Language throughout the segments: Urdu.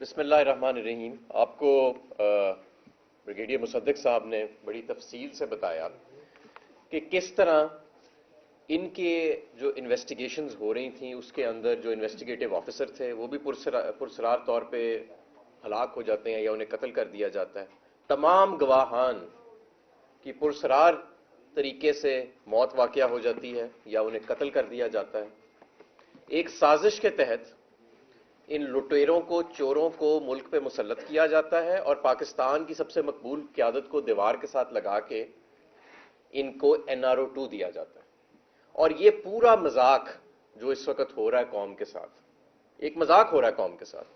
بسم اللہ الرحمن الرحیم. آپ کو بریگیڈیئر مصدق صاحب نے بڑی تفصیل سے بتایا کہ کس طرح ان کے جو انویسٹیگیشنز ہو رہی تھیں اس کے اندر جو انویسٹیگیٹو آفیسر تھے وہ بھی پرسرار طور پہ ہلاک ہو جاتے ہیں یا انہیں قتل کر دیا جاتا ہے. تمام گواہان کی پرسرار طریقے سے موت واقعہ ہو جاتی ہے یا انہیں قتل کر دیا جاتا ہے. ایک سازش کے تحت ان لٹیروں کو، چوروں کو ملک پہ مسلط کیا جاتا ہے اور پاکستان کی سب سے مقبول قیادت کو دیوار کے ساتھ لگا کے ان کو NRO 2 دیا جاتا ہے. اور یہ پورا مذاق جو اس وقت ہو رہا ہے قوم کے ساتھ، ایک مذاق ہو رہا ہے قوم کے ساتھ.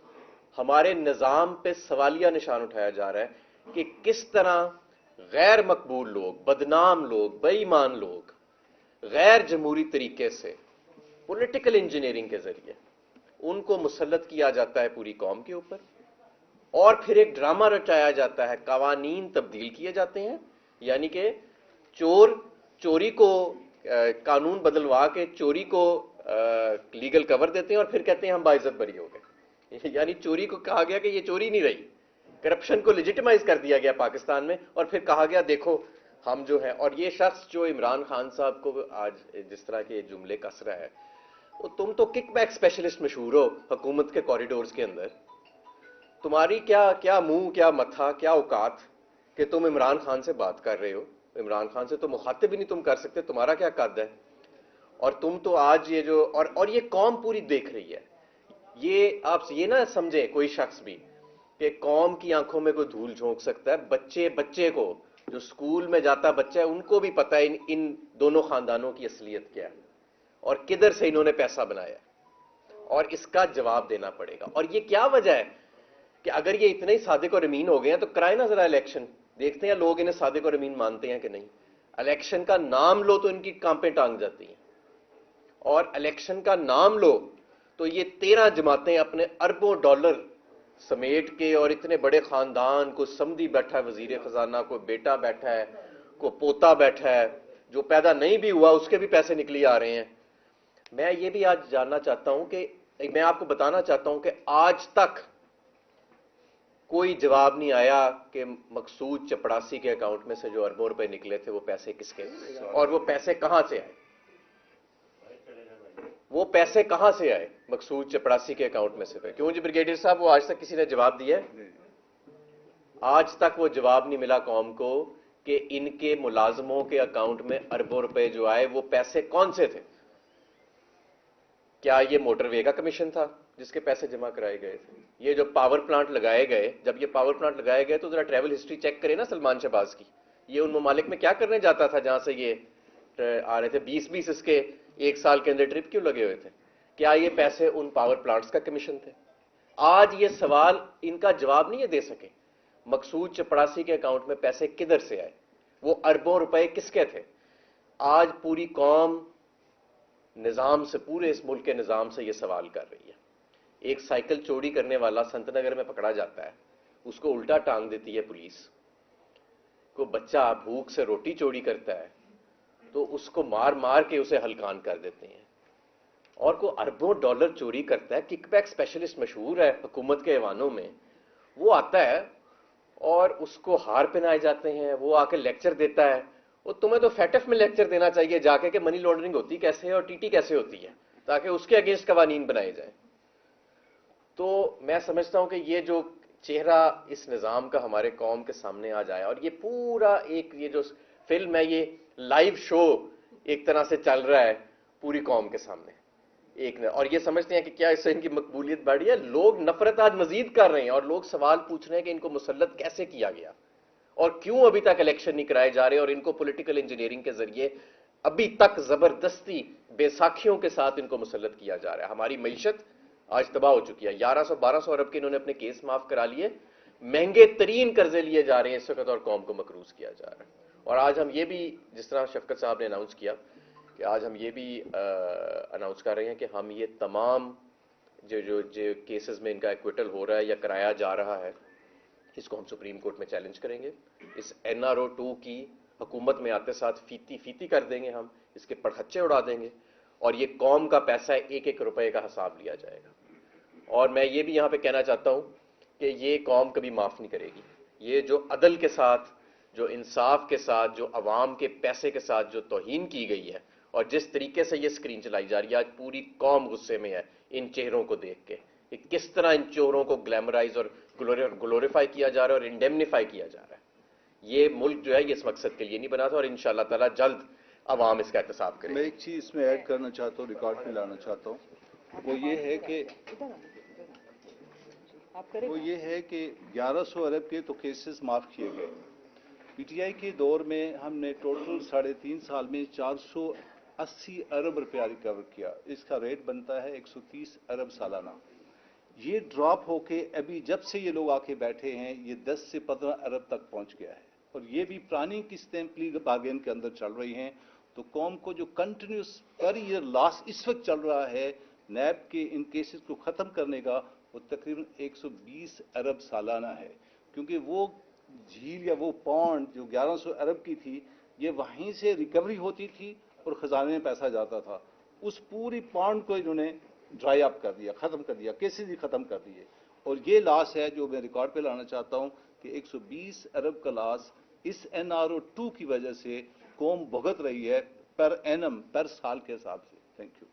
ہمارے نظام پہ سوالیہ نشان اٹھایا جا رہا ہے کہ کس طرح غیر مقبول لوگ، بدنام لوگ، بے ایمان لوگ غیر جمہوری طریقے سے پولیٹیکل انجینئرنگ کے ذریعے ان کو مسلط کیا جاتا ہے پوری قوم کے اوپر، اور پھر ایک ڈرامہ رچایا جاتا ہے، قوانین تبدیل کیے جاتے ہیں. یعنی کہ چوری کو قانون بدلوا کے چوری کو لیگل کور دیتے ہیں اور پھر کہتے ہیں ہم باعزت بری ہو گئے. یعنی چوری کو کہا گیا کہ یہ چوری نہیں رہی، کرپشن کو لیجیٹمائز کر دیا گیا پاکستان میں، اور پھر کہا گیا دیکھو ہم جو ہیں. اور یہ شخص جو عمران خان صاحب کو آج جس طرح کے جملے کس رہا ہے، تم تو کک بیک اسپیشلسٹ مشہور ہو حکومت کے کوریڈورز کے اندر. تمہاری کیا منہ، کیا متھا، کیا اوقات کہ تم عمران خان سے بات کر رہے ہو. عمران خان سے تو مخاطب ہی نہیں تم کر سکتے، تمہارا کیا قد ہے. اور تم تو آج یہ جو اور یہ قوم پوری دیکھ رہی ہے. یہ آپ یہ نہ سمجھیں کوئی شخص بھی کہ قوم کی آنکھوں میں کوئی دھول جھونک سکتا ہے. بچے کو جو سکول میں جاتا بچہ ہے ان کو بھی پتہ ہے ان دونوں خاندانوں کی اصلیت کیا ہے اور کدھر سے انہوں نے پیسہ بنایا، اور اس کا جواب دینا پڑے گا. اور یہ کیا وجہ ہے کہ اگر یہ اتنے ہی صادق اور امین ہو گئے ہیں تو کرائے نا ذرا الیکشن، دیکھتے ہیں لوگ انہیں صادق اور امین مانتے ہیں کہ نہیں. الیکشن کا نام لو تو ان کی کانپیں ٹانگ جاتی ہیں، اور الیکشن کا نام لو تو یہ 13 جماعتیں اپنے اربوں ڈالر سمیٹ کے، اور اتنے بڑے خاندان کو سمدھی بیٹھا ہے، وزیر خزانہ کو بیٹا بیٹھا ہے، کو پوتا بیٹھا ہے، جو پیدا نہیں بھی ہوا اس کے بھی پیسے نکلی آ رہے ہیں. میں یہ بھی آج جاننا چاہتا ہوں کہ میں آپ کو بتانا چاہتا ہوں کہ آج تک کوئی جواب نہیں آیا کہ مقصود چپڑاسی کے اکاؤنٹ میں سے جو اربوں روپے نکلے تھے وہ پیسے کس کے اور وہ پیسے کہاں سے آئے. وہ پیسے کہاں سے آئے مقصود چپڑاسی کے اکاؤنٹ میں سے؟ کیوں جی بریگیڈیئر صاحب، وہ آج تک کسی نے جواب دیا ہے؟ آج تک وہ جواب نہیں ملا قوم کو کہ ان کے ملازموں کے اکاؤنٹ میں اربوں روپے جو آئے وہ پیسے کون سے تھے. کیا یہ موٹر وے کا کمیشن تھا جس کے پیسے جمع کرائے گئے تھے؟ یہ جو پاور پلانٹ لگائے گئے، جب یہ پاور پلانٹ لگائے گئے تو ذرا ٹریول ہسٹری چیک کرے نا سلمان شہباز کی. یہ ان ممالک میں کیا کرنے جاتا تھا جہاں سے یہ آ رہے تھے؟ 20 اس کے ایک سال کے اندر ٹرپ کیوں لگے ہوئے تھے؟ کیا یہ پیسے ان پاور پلانٹس کا کمیشن تھے؟ آج یہ سوال ان کا جواب نہیں دے سکے. مقصود چپڑاسی کے اکاؤنٹ میں پیسے کدھر سے آئے؟ وہ اربوں روپے کس کے تھے؟ آج پوری قوم نظام سے، پورے اس ملک کے نظام سے یہ سوال کر رہی ہے. ایک سائیکل چوری کرنے والا سنت نگر میں پکڑا جاتا ہے، اس کو الٹا ٹانگ دیتی ہے پولیس. کوئی بچہ بھوک سے روٹی چوری کرتا ہے تو اس کو مار مار کے اسے ہلکان کر دیتے ہیں. اور کوئی اربوں ڈالر چوری کرتا ہے، کک بیک اسپیشلسٹ مشہور ہے حکومت کے ایوانوں میں، وہ آتا ہے اور اس کو ہار پہنائے جاتے ہیں، وہ آ کے لیکچر دیتا ہے. وہ تمہیں تو فیٹف میں لیکچر دینا چاہیے جا کے کہ منی لانڈرنگ ہوتی کیسے ہے اور ٹی کیسے ہوتی ہے، تاکہ اس کے اگینسٹ قوانین بنائے جائیں. تو میں سمجھتا ہوں کہ یہ جو چہرہ اس نظام کا ہمارے قوم کے سامنے آ جائے، اور یہ پورا ایک یہ جو فلم ہے، یہ لائیو شو ایک طرح سے چل رہا ہے پوری قوم کے سامنے اور یہ سمجھتے ہیں کہ کیا اس سے ان کی مقبولیت بڑھی ہے. لوگ نفرت آج مزید کر رہے ہیں اور لوگ سوال پوچھ رہے ہیں کہ ان کو مسلط کیسے کیا گیا اور کیوں ابھی تک الیکشن نہیں کرائے جا رہے، اور ان کو پولیٹیکل انجینئرنگ کے ذریعے ابھی تک زبردستی بے ساکھیوں کے ساتھ ان کو مسلط کیا جا رہا ہے. ہماری معیشت آج تباہ ہو چکی ہے. 1100-1200 ارب کے انہوں نے اپنے کیس معاف کرا لیے، مہنگے ترین قرضے لیے جا رہے ہیں اس وقت، اور قوم کو مقروض کیا جا رہا ہے. اور آج ہم یہ بھی، جس طرح شفقت صاحب نے اناؤنس کیا کہ آج ہم یہ بھی اناؤنس کر رہے ہیں کہ ہم یہ تمام جو کیسز میں ان کا ایکویٹل ہو رہا ہے یا کرایا جا رہا ہے، اس کو ہم سپریم کورٹ میں چیلنج کریں گے. اس NRO 2 کی حکومت میں آتے ساتھ فیتی کر دیں گے، ہم اس کے پڑھچے اڑا دیں گے، اور یہ قوم کا پیسہ ہے، ایک ایک روپے کا حساب لیا جائے گا. اور میں یہ بھی یہاں پہ کہنا چاہتا ہوں کہ یہ قوم کبھی معاف نہیں کرے گی. یہ جو عدل کے ساتھ، جو انصاف کے ساتھ، جو عوام کے پیسے کے ساتھ جو توہین کی گئی ہے، اور جس طریقے سے یہ اسکرین چلائی جا رہی ہے، آج پوری قوم غصے میں ہے ان چہروں کو دیکھ کے کہ کس طرح ان چہروں کو گلیمرائز اور گلوریفائی کیا جا رہا ہے اور انڈیمنیفائی کیا جا رہا ہے. یہ ملک جو ہے یہ اس مقصد کے لیے نہیں بنا تھا، اور انشاءاللہ تعالیٰ جلد عوام اس کا احتساب کرے. میں ایک چیز اس میں ایڈ کرنا چاہتا ہوں، ریکارڈ میں لانا چاہتا ہوں، وہ یہ ہے کہ 1100 ارب کے تو کیسز معاف کیے گئے. پی ٹی آئی کے دور میں ہم نے ٹوٹل 3.5 سال میں 480 ارب روپیہ ریکور کیا. اس کا ریٹ بنتا ہے 130 ارب سالانہ. یہ ڈراپ ہو کے ابھی جب سے یہ لوگ آ کے بیٹھے ہیں یہ 10 سے 15 ارب تک پہنچ گیا ہے، اور یہ بھی پرانی قسطیں پلی بارگین کے اندر چل رہی ہیں. تو قوم کو جو کنٹینیوس پر ایئر لاس اس وقت چل رہا ہے نیب کے ان کیسز کو ختم کرنے کا، وہ تقریباً 120 ارب سالانہ ہے. کیونکہ وہ جھیل یا وہ پونڈ جو 1100 ارب کی تھی، یہ وہیں سے ریکوری ہوتی تھی اور خزانے میں پیسہ جاتا تھا. اس پوری پونڈ کو انہوں نے ڈرائی اپ کر دیا، ختم کر دیا، کیسز ہی ختم کر دیے. اور یہ لاس ہے جو میں ریکارڈ پہ لانا چاہتا ہوں کہ 120 ارب کا لاس اس NRO2 کی وجہ سے قوم بھگت رہی ہے پر اینم پر سال کے حساب سے. Thank you.